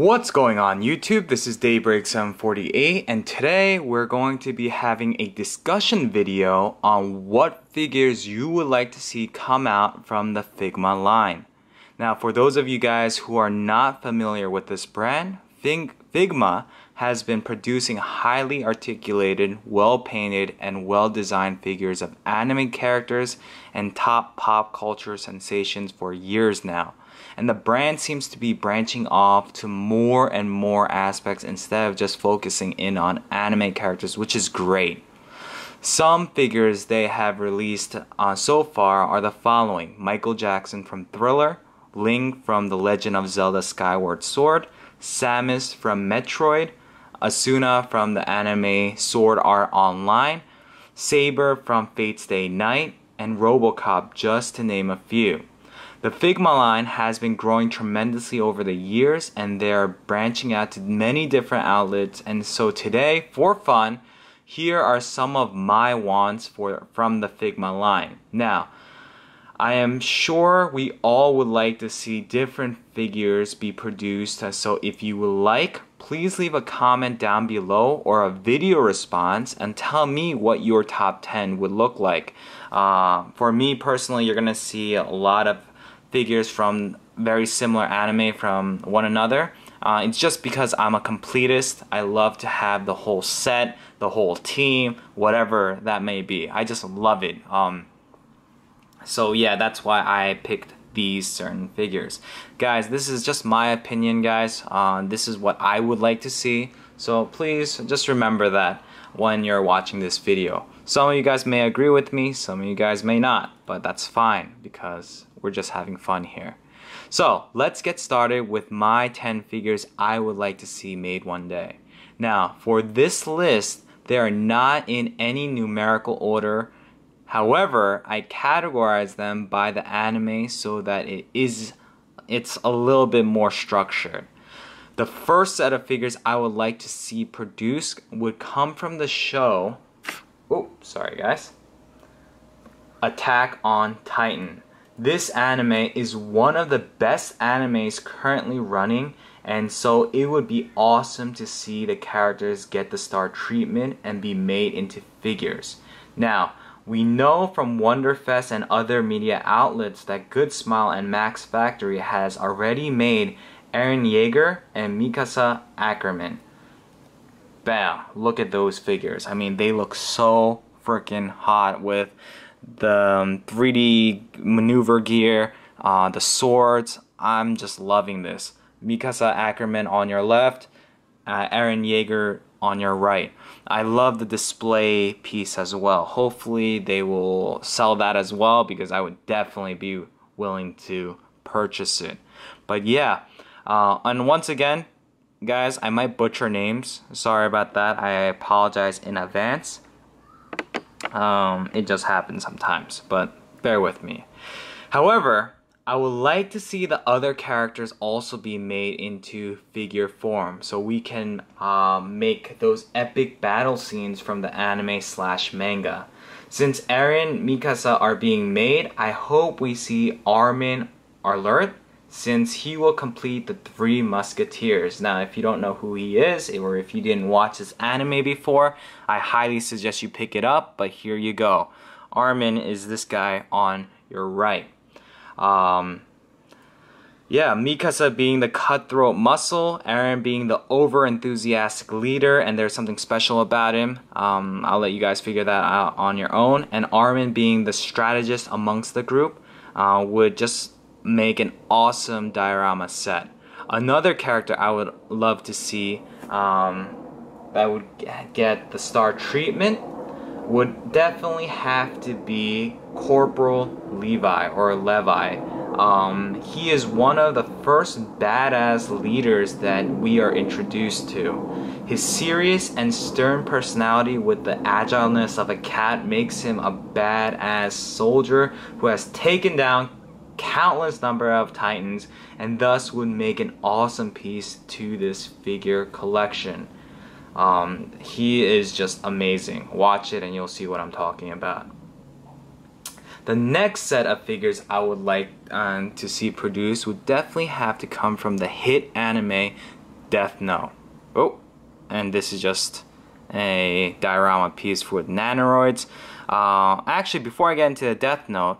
What's going on YouTube? This is Daybreak748 and today we're going to be having a discussion video on what figures you would like to see come out from the Figma line. Now for those of you guys who are not familiar with this brand, Figma has been producing highly articulated, well-painted, and well-designed figures of anime characters and top pop culture sensations for years now. And the brand seems to be branching off to more and more aspects instead of just focusing in on anime characters, which is great. Some figures they have released so far are the following: Michael Jackson from Thriller, Link from The Legend of Zelda Skyward Sword, Samus from Metroid, Asuna from the anime Sword Art Online, Saber from Fate Stay Night, and Robocop, just to name a few. The Figma line has been growing tremendously over the years and they're branching out to many different outlets, and so today, for fun, here are some of my wants from the Figma line. Now, I am sure we all would like to see different figures be produced, so if you would like, please leave a comment down below or a video response and tell me what your top 10 would look like. For me personally, you're gonna see a lot of figures from very similar anime from one another. It's just because I'm a completist. I love to have the whole set, the whole team, whatever that may be. I just love it. So yeah, that's why I picked these certain figures. Guys, this is just my opinion, guys. This is what I would like to see. So please just remember that when you're watching this video. Some of you guys may agree with me, some of you guys may not, but that's fine because we're just having fun here. So let's get started with my 10 figures I would like to see made one day. Now for this list, they are not in any numerical order. However, I categorize them by the anime so that it's a little bit more structured. The first set of figures I would like to see produced would come from the show, sorry guys, Attack on Titan. This anime is one of the best animes currently running, and so it would be awesome to see the characters get the star treatment and be made into figures. Now, we know from Wonderfest and other media outlets that Good Smile and Max Factory has already made Eren Jaeger and Mikasa Ackerman. Bam! Look at those figures. I mean, they look so freaking hot with the 3D maneuver gear, the swords. I'm just loving this. Mikasa Ackerman on your left, Eren Jaeger on your right. I love the display piece as well. Hopefully they will sell that as well because I would definitely be willing to purchase it. But yeah, and once again, guys, I might butcher names. Sorry about that. I apologize in advance. It just happens sometimes, but bear with me. However, I would like to see the other characters also be made into figure form so we can make those epic battle scenes from the anime/manga. Since Eren, Mikasa are being made, I hope we see Armin Arlert, since he will complete the 3 Musketeers. Now, if you don't know who he is, or if you didn't watch this anime before, I highly suggest you pick it up, but here you go. Armin is this guy on your right. Yeah, Mikasa being the cutthroat muscle, Eren being the over-enthusiastic leader, and there's something special about him. I'll let you guys figure that out on your own. And Armin being the strategist amongst the group would just make an awesome diorama set. Another character I would love to see that would get the star treatment would definitely have to be Corporal Levi or Levi. He is one of the first badass leaders that we are introduced to. His serious and stern personality with the agileness of a cat makes him a badass soldier who has taken down countless number of titans and thus would make an awesome piece to this figure collection. He is just amazing. Watch it and you'll see what I'm talking about. The next set of figures I would like to see produced would definitely have to come from the hit anime Death Note. Oh, and this is just a diorama piece with nanoroids. Actually, before I get into the Death Note,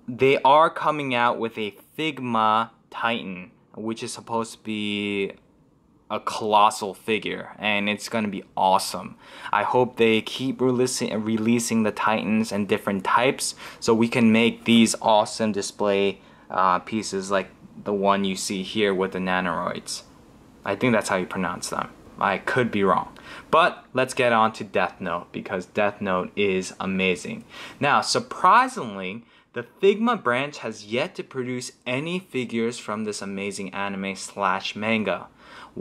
they are coming out with a Figma Titan, which is supposed to be a colossal figure, and it's gonna be awesome. I hope they keep releasing the Titans and different types so we can make these awesome display pieces like the one you see here with the nanoroids. I think that's how you pronounce them. I could be wrong. But let's get on to Death Note, because Death Note is amazing. Now, surprisingly, the Figma branch has yet to produce any figures from this amazing anime / manga.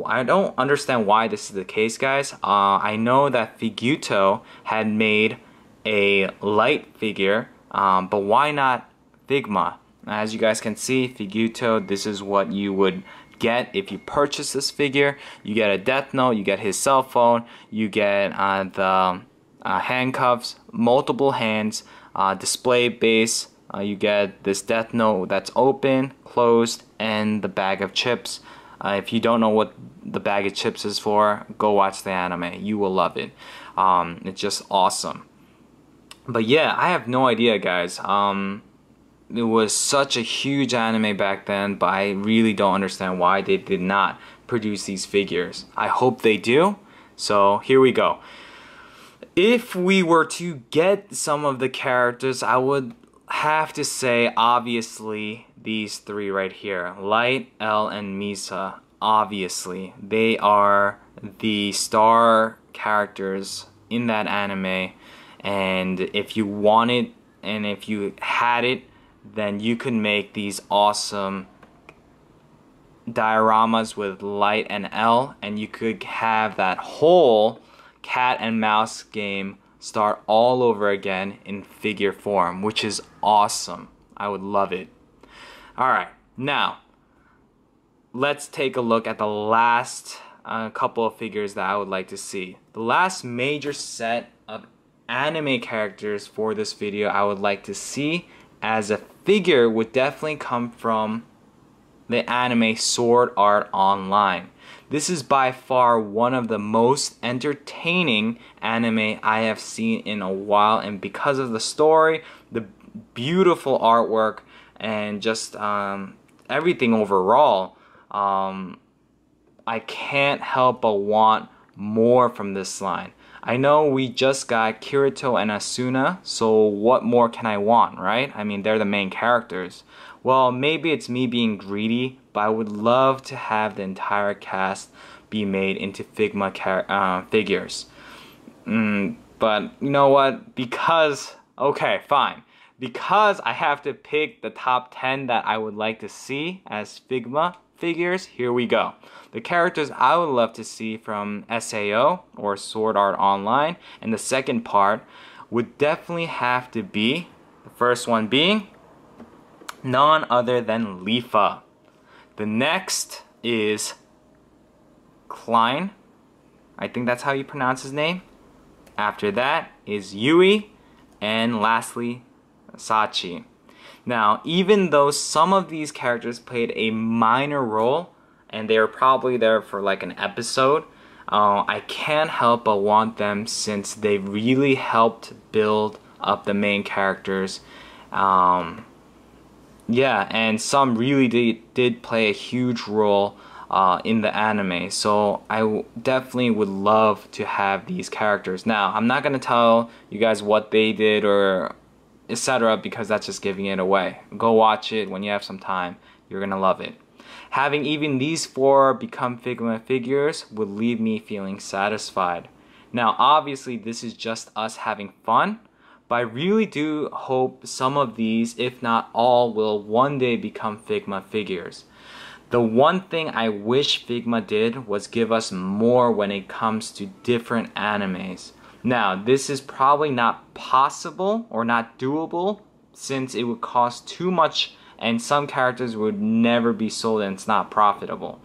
I don't understand why this is the case, guys. I know that Figuto had made a light figure, but why not Figma? As you guys can see, Figuto, this is what you would get if you purchase this figure. You get a Death Note, you get his cell phone, you get the handcuffs, multiple hands, display base, you get this Death Note that's open, closed, and the bag of chips. If you don't know what the bag of chips is for, go watch the anime. You will love it. It's just awesome. But yeah, I have no idea, guys. It was such a huge anime back then, but I really don't understand why they did not produce these figures. I hope they do. So here we go. If we were to get some of the characters, I would have to say obviously these three right here, Light, L, and Misa. Obviously, they are the star characters in that anime, and if you want it and if you had it, then you could make these awesome dioramas with Light and L, and you could have that whole cat and mouse game start all over again in figure form, which is awesome. I would love it. Alright, now let's take a look at the last couple of figures that I would like to see. The last major set of anime characters for this video I would like to see as a figure would definitely come from the anime Sword Art Online. This is by far one of the most entertaining anime I have seen in a while, and because of the story, the beautiful artwork, and just everything overall, I can't help but want more from this line. I know we just got Kirito and Asuna, so what more can I want, right? I mean, they're the main characters. Well, maybe it's me being greedy, but I would love to have the entire cast be made into Figma figures. But you know what? Because, okay, fine. Because I have to pick the top 10 that I would like to see as Figma figures, here we go. The characters I would love to see from SAO, or Sword Art Online, and the second part would definitely have to be, the first one being none other than Lifa. The next is Klein. I think that's how you pronounce his name. After that is Yui, and lastly Sachi. Now, even though some of these characters played a minor role, and they were probably there for like an episode, I can't help but want them since they really helped build up the main characters. Yeah, and some really did play a huge role in the anime, so I definitely would love to have these characters. Now, I'm not going to tell you guys what they did or etc., because that's just giving it away. Go watch it when you have some time. You're going to love it. Having even these 4 become Figma figures would leave me feeling satisfied. Now, obviously, this is just us having fun, but I really do hope some of these, if not all, will one day become Figma figures. The one thing I wish Figma did was give us more when it comes to different animes. Now, this is probably not possible or not doable, since it would cost too much and some characters would never be sold and it's not profitable.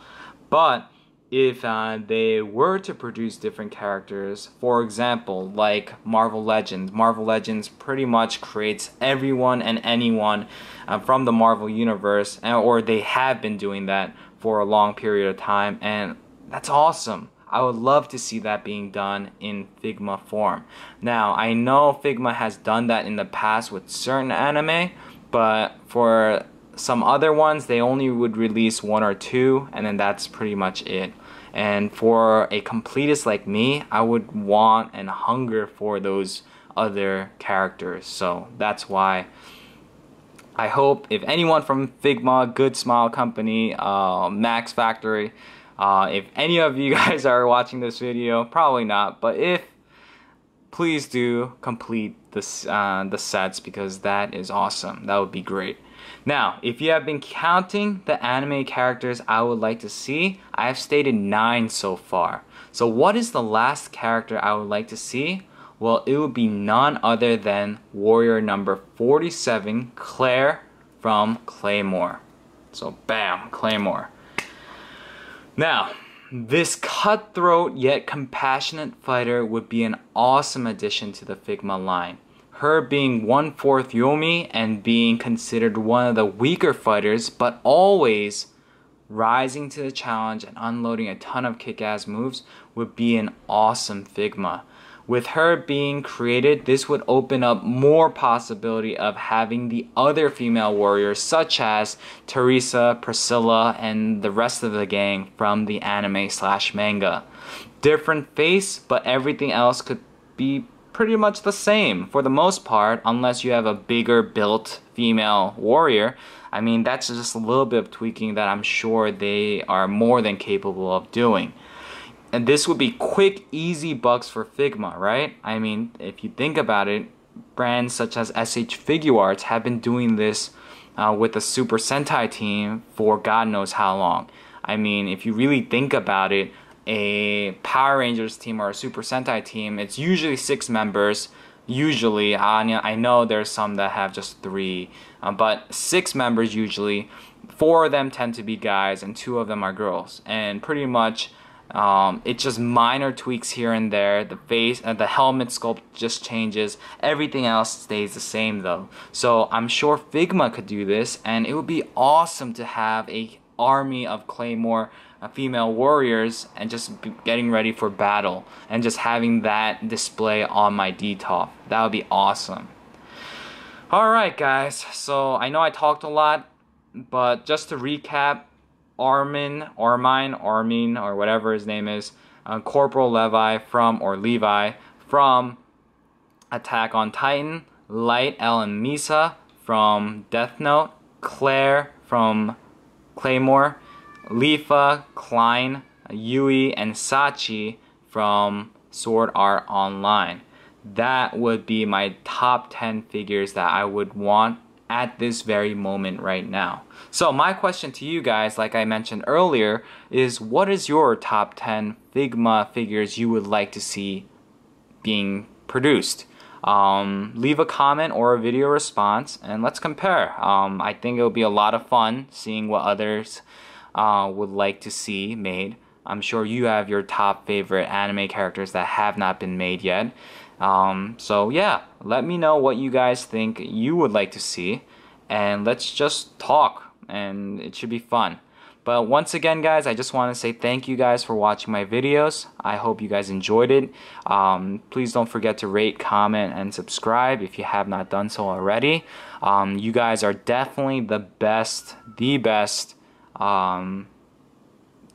But if they were to produce different characters, for example, like Marvel Legends pretty much creates everyone and anyone from the Marvel universe, or they have been doing that for a long period of time, and that's awesome. I would love to see that being done in Figma form. Now, I know Figma has done that in the past with certain anime, but for some other ones, they only would release 1 or 2, and then that's pretty much it. And for a completist like me, I would want and hunger for those other characters. So that's why I hope if anyone from Figma, Good Smile Company, Max Factory, if any of you guys are watching this video, probably not, but if, please do complete this, the sets, because that is awesome. That would be great. Now, if you have been counting the anime characters I would like to see, I have stated 9 so far. So what is the last character I would like to see? Well, it would be none other than warrior number 47, Claire from Claymore. So bam, Claymore. Now, this cutthroat yet compassionate fighter would be an awesome addition to the Figma line. Her being 1/4 Yomi and being considered one of the weaker fighters, but always rising to the challenge and unloading a ton of kick-ass moves would be an awesome Figma. With her being created, this would open up more possibility of having the other female warriors such as Teresa, Priscilla, and the rest of the gang from the anime/manga. Different face, but everything else could be pretty much the same for the most part, unless you have a bigger built female warrior. I mean, that's just a little bit of tweaking that I'm sure they are more than capable of doing. And this would be quick, easy bucks for Figma, right? I mean, if you think about it, brands such as SH Figure Arts have been doing this with the Super Sentai team for God knows how long. I mean, if you really think about it, a Power Rangers team or a Super Sentai team, it's usually 6 members. Usually, I know there's some that have just 3, but 6 members usually. 4 of them tend to be guys and 2 of them are girls. And pretty much, it's just minor tweaks here and there. The face, the helmet sculpt just changes. Everything else stays the same though. So I'm sure Figma could do this, and it would be awesome to have a army of Claymore female warriors and just getting ready for battle and just having that display on my DTOF. That would be awesome. Alright guys, so I know I talked a lot, but just to recap, Armin, or whatever his name is, Corporal Levi from Attack on Titan, Light L and Misa from Death Note, Claire from Claymore, Lifa, Klein, Yui, and Sachi from Sword Art Online. That would be my top 10 figures that I would want at this very moment right now. So my question to you guys, like I mentioned earlier, is what is your top 10 Figma figures you would like to see being produced? Leave a comment or a video response and let's compare. I think it'll be a lot of fun seeing what others would like to see made. I'm sure you have your top favorite anime characters that have not been made yet. So yeah, let me know what you guys think you would like to see, and let's just talk, and it should be fun. But once again guys, I just want to say thank you guys for watching my videos. I hope you guys enjoyed it. Please don't forget to rate, comment, and subscribe if you have not done so already. You guys are definitely the best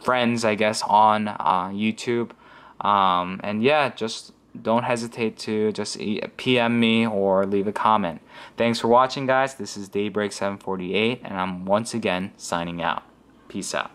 friends, I guess, on YouTube. And yeah, just don't hesitate to just PM me or leave a comment. Thanks for watching guys. This is Daybreak 748 and I'm once again signing out. Peace out.